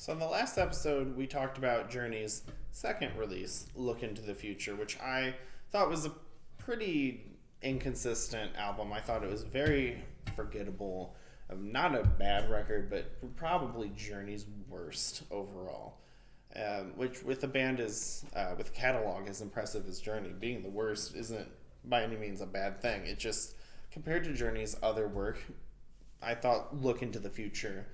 So in the last episode, we talked about Journey's second release, Look Into the Future, which I thought was a pretty inconsistent album. I thought it was very forgettable. Not a bad record, but probably Journey's worst overall. Which with a band with a catalog as impressive as Journey, being the worst isn't by any means a bad thing. It just, compared to Journey's other work, I thought Look Into the Future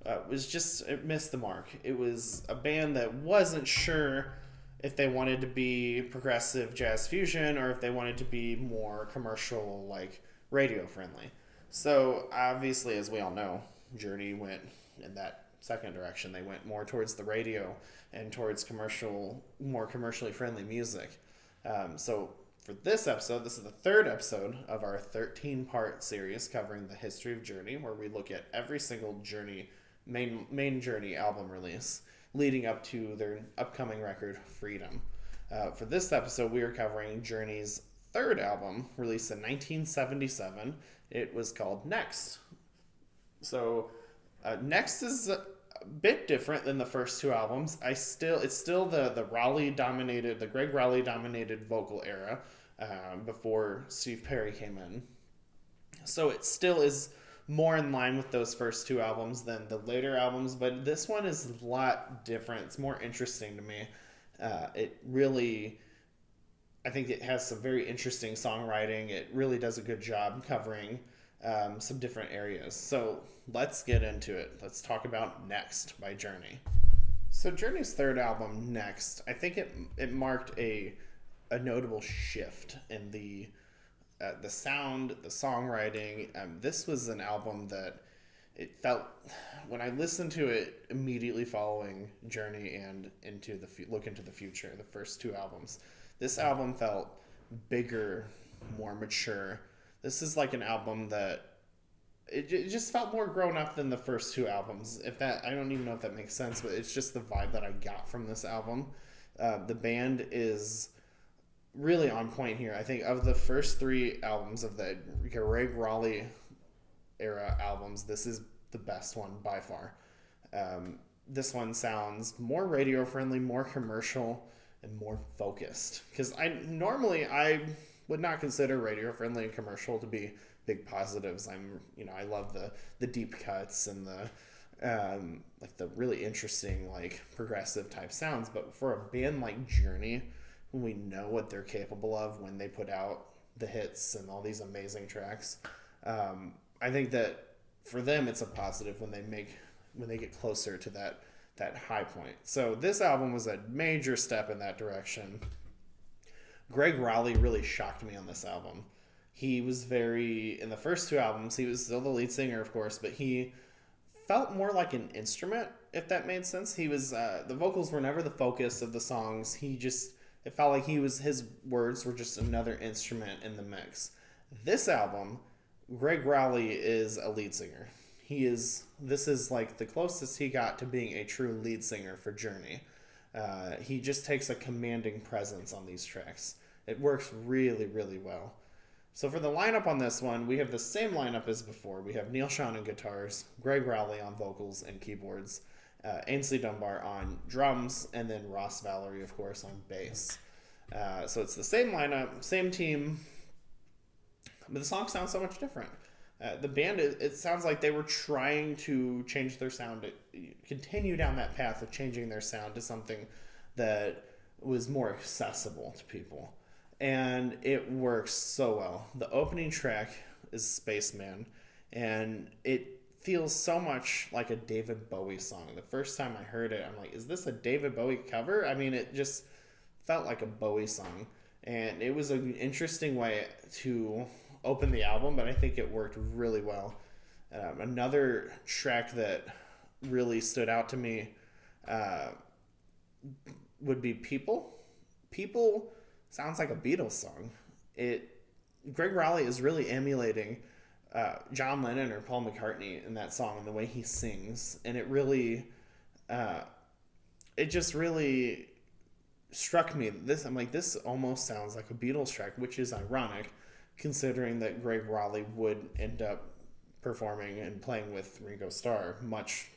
it missed the mark. It was a band that wasn't sure if they wanted to be progressive jazz fusion or if they wanted to be more commercial, like radio friendly. So obviously, as we all know, Journey went in that second direction. They went more towards the radio and towards more commercially friendly music. So for this episode, this is the third episode of our 13-part series covering the history of Journey, where we look at every single Journey main Journey album release leading up to their upcoming record, Freedom. For this episode, we are covering Journey's third album, released in 1977. It was called Next. So, Next is a bit different than the first two albums. It's still the Greg Raleigh dominated vocal era before Steve Perry came in. So it still is more in line with those first two albums than the later albums, but this one is a lot different. It's more interesting to me. I think it has some very interesting songwriting. It really does a good job covering some different areas. So let's get into it. Let's talk about Next by Journey. So Journey's third album, Next, I think it marked a notable shift in the sound, the songwriting. This was an album that it felt, when I listened to it immediately following Journey and Look Into the Future, the first two albums, this album felt bigger, more mature. This is like an album that it just felt more grown up than the first two albums. I don't even know if that makes sense, but it's just the vibe that I got from this album. The band is really on point here. I think of the first three albums of the Greg Raleigh era albums, this is the best one by far. This one sounds more radio friendly, more commercial, and more focused. Because I would not consider radio friendly and commercial to be big positives. I love the deep cuts and the really interesting progressive type sounds. But for a band like Journey, we know what they're capable of when they put out the hits and all these amazing tracks. I think that for them it's a positive when they get closer to that high point. So this album was a major step in that direction. Greg Raleigh really shocked me on this album. He was in the first two albums, he was still the lead singer, of course, but he felt more like an instrument, if that made sense. He was, the vocals were never the focus of the songs. It felt like his words were just another instrument in the mix. This album, Greg Raleigh is a lead singer. This is like the closest he got to being a true lead singer for Journey. He just takes a commanding presence on these tracks. It works really, really well. So for the lineup on this one, we have the same lineup as before. We have Neil Schon on guitars, Greg Raleigh on vocals and keyboards, Ainsley Dunbar on drums, and then Ross Valerie, of course, on bass. So it's the same lineup, same team, but the songs sound so much different. The band, it sounds like they were trying to change their sound, continue down that path of changing their sound to something that was more accessible to people. And it works so well. The opening track is Spaceman, and it feels so much like a David Bowie song. The first time I heard it, I'm like, is this a David Bowie cover? I mean, it just felt like a Bowie song. And it was an interesting way to open the album, but I think it worked really well. Another track that really stood out to me would be People. People sounds like a Beatles song. Greg Raleigh is really emulating John Lennon or Paul McCartney in that song, the way he sings, and it just really struck me. I'm like, this almost sounds like a Beatles track, which is ironic, considering that Greg Raleigh would end up performing and playing with Ringo Starr much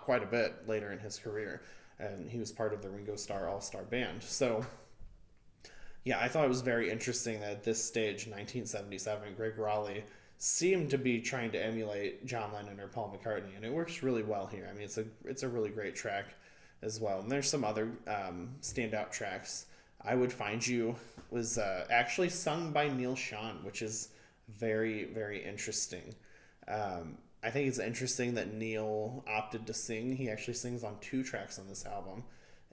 quite a bit later in his career, and he was part of the Ringo Starr All-Star Band. So yeah, I thought it was very interesting that at this stage, 1977, Greg Raleigh seemed to be trying to emulate John Lennon or Paul McCartney, and it works really well here. I mean, it's a really great track as well. And there's some other standout tracks. I Would Find You was actually sung by Neil Schon, which is very, very interesting. I think it's interesting that Neil opted to sing. He actually sings on 2 tracks on this album,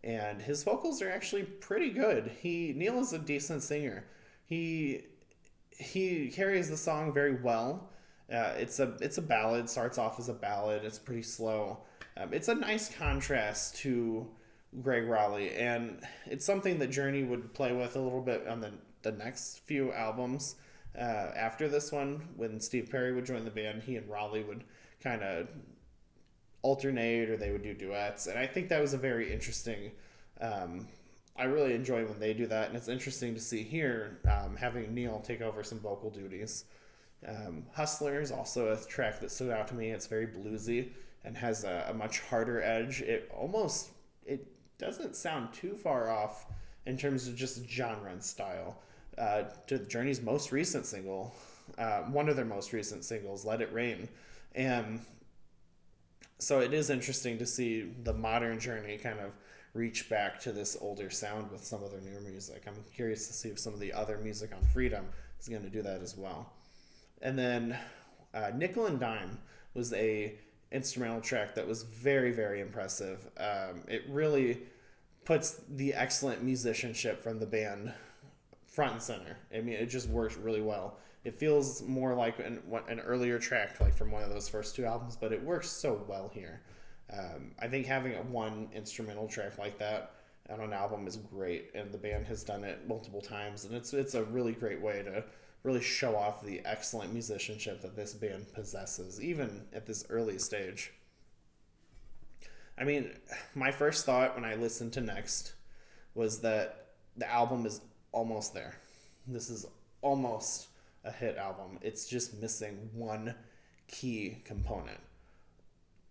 and his vocals are actually pretty good. Neil is a decent singer. He carries the song very well. It's a ballad. Starts off as a ballad. It's pretty slow. It's a nice contrast to Greg Raleigh, and it's something that Journey would play with a little bit on the next few albums. After this one, when Steve Perry would join the band, he and Raleigh would kind of alternate, or they would do duets, and I think that was a very interesting. I really enjoy when they do that, and it's interesting to see here having Neil take over some vocal duties. Hustler is also a track that stood out to me. It's very bluesy and has a much harder edge. It doesn't sound too far off in terms of just genre and style to Journey's most recent single, one of their most recent singles, Let It Rain. And so it is interesting to see the modern Journey kind of reach back to this older sound with some of their newer music. I'm curious to see if some of the other music on Freedom is going to do that as well. And then Nickel and Dime was a instrumental track that was very, very impressive. It really puts the excellent musicianship from the band front and center. I mean, it just works really well. It feels more like an earlier track, like from one of those first 2 albums, but it works so well here. I think having one instrumental track like that on an album is great, and the band has done it multiple times, and it's a really great way to really show off the excellent musicianship that this band possesses, even at this early stage. I mean, my first thought when I listened to Next was that the album is almost there. This is almost a hit album. It's just missing one key component.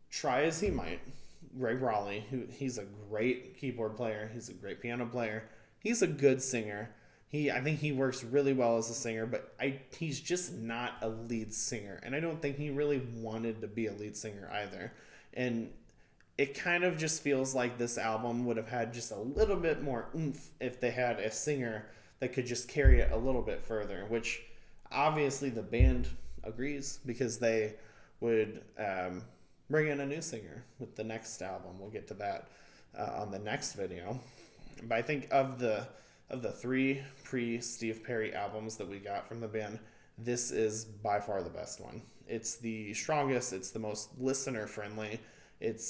Try as he might, Greg Raleigh, he's a great keyboard player, he's a great piano player, he's a good singer. I think he works really well as a singer, but he's just not a lead singer, and I don't think he really wanted to be a lead singer either. And it kind of just feels like this album would have had just a little bit more oomph if they had a singer that could just carry it a little bit further, which obviously the band agrees, because they would bring in a new singer with the next album. We'll get to that on the next video. But I think of the 3 pre-Steve Perry albums that we got from the band, this is by far the best one. It's the strongest. It's the most listener-friendly. It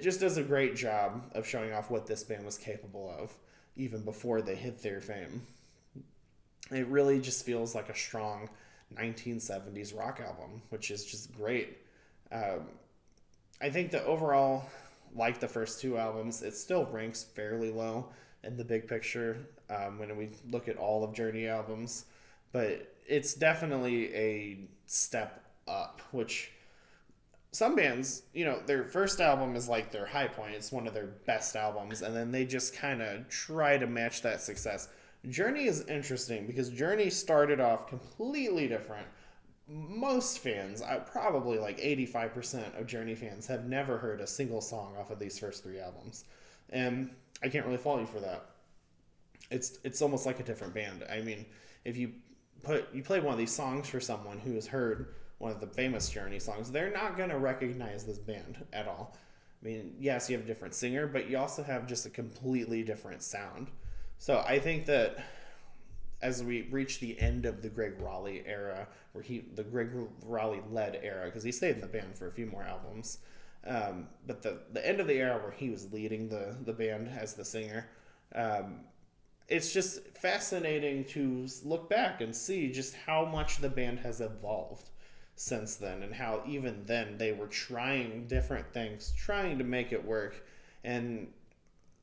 just does a great job of showing off what this band was capable of, even before they hit their fame. It really just feels like a strong 1970s rock album, which is just great. I think that overall, like the first 2 albums, it still ranks fairly low in the big picture when we look at all of Journey albums, but it's definitely a step up, which some bands, their first album is like their high point. It's one of their best albums, and then they just kind of try to match that success. Journey is interesting because Journey started off completely different. Most fans, probably like 85% of Journey fans, have never heard a single song off of these first 3 albums. And I can't really fault you for that. It's almost like a different band. I mean, if you play one of these songs for someone who has heard one of the famous Journey songs, they're not going to recognize this band at all. I mean, yes, you have a different singer, but you also have just a completely different sound. So I think that as we reach the end of the Greg Raleigh era, the Greg Raleigh-led era, because he stayed in the band for a few more albums, but the end of the era where he was leading the band as the singer, it's just fascinating to look back and see just how much the band has evolved since then, and how even then they were trying different things, trying to make it work, and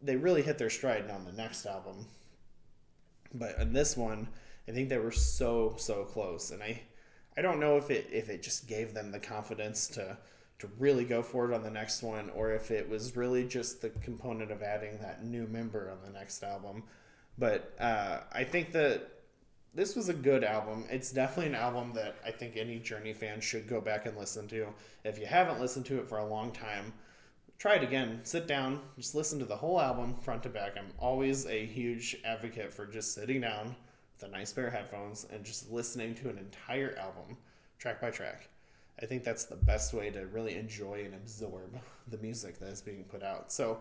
they really hit their stride on the next album. But in this one, I think they were so close, and I don't know if it just gave them the confidence to to really go for it on the next one, or if it was really just the component of adding that new member on the next album. But I think that this was a good album. It's definitely an album that I think any Journey fan should go back and listen to. If you haven't listened to it for a long time, try it again. Sit down, just listen to the whole album front to back. I'm always a huge advocate for just sitting down with a nice pair of headphones and just listening to an entire album, track by track. I think that's the best way to really enjoy and absorb the music that is being put out. So,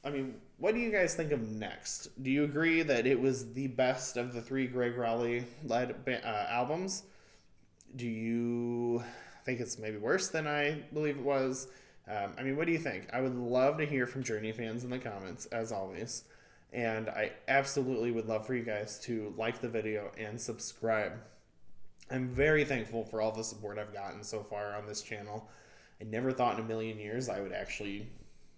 I mean, what do you guys think of next? Do you agree that it was the best of the 3 Greg Rowley-led albums? Do you think it's maybe worse than I believe it was? I mean, what do you think? I would love to hear from Journey fans in the comments, as always. And I absolutely would love for you guys to like the video and subscribe. I'm very thankful for all the support I've gotten so far on this channel. I never thought in a million years I would actually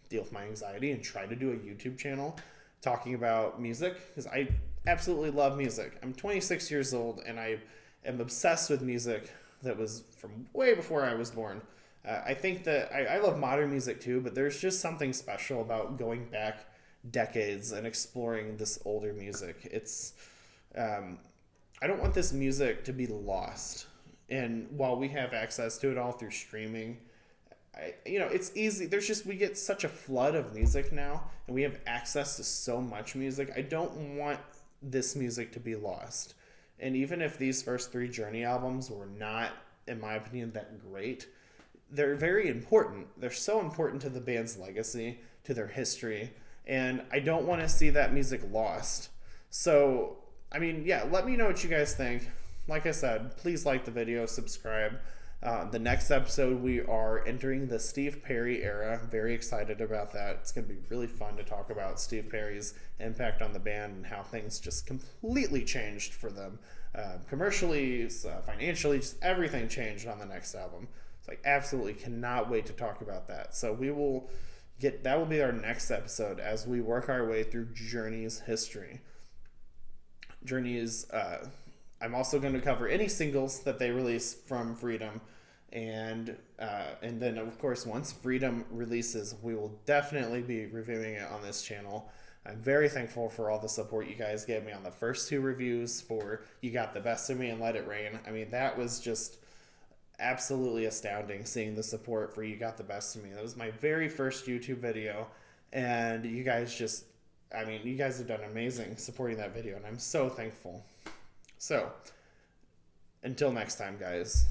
deal with my anxiety and try to do a YouTube channel talking about music, because I absolutely love music. I'm 26 years old and I am obsessed with music that was from way before I was born. I think that I love modern music too, but there's just something special about going back decades and exploring this older music. It's I don't want this music to be lost. And while we have access to it all through streaming, it's easy. We get such a flood of music now, and we have access to so much music. I don't want this music to be lost. And even if these first 3 Journey albums were not, in my opinion, that great, they're very important. They're so important to the band's legacy, to their history, and I don't want to see that music lost. So, I mean, yeah, let me know what you guys think. Like I said, please like the video, subscribe. The next episode, we are entering the Steve Perry era. Very excited about that. It's going to be really fun to talk about Steve Perry's impact on the band and how things just completely changed for them. Commercially, financially, just everything changed on the next album. So I absolutely cannot wait to talk about that. So that will be our next episode as we work our way through Journey's history. I'm also going to cover any singles that they release from Freedom. And then, of course, once Freedom releases, we will definitely be reviewing it on this channel. I'm very thankful for all the support you guys gave me on the first 2 reviews for You Got the Best of Me and Let It Rain. I mean, that was just absolutely astounding, seeing the support for You Got the Best of Me. That was my very first YouTube video, and you guys have done amazing supporting that video, and I'm so thankful. So, until next time, guys.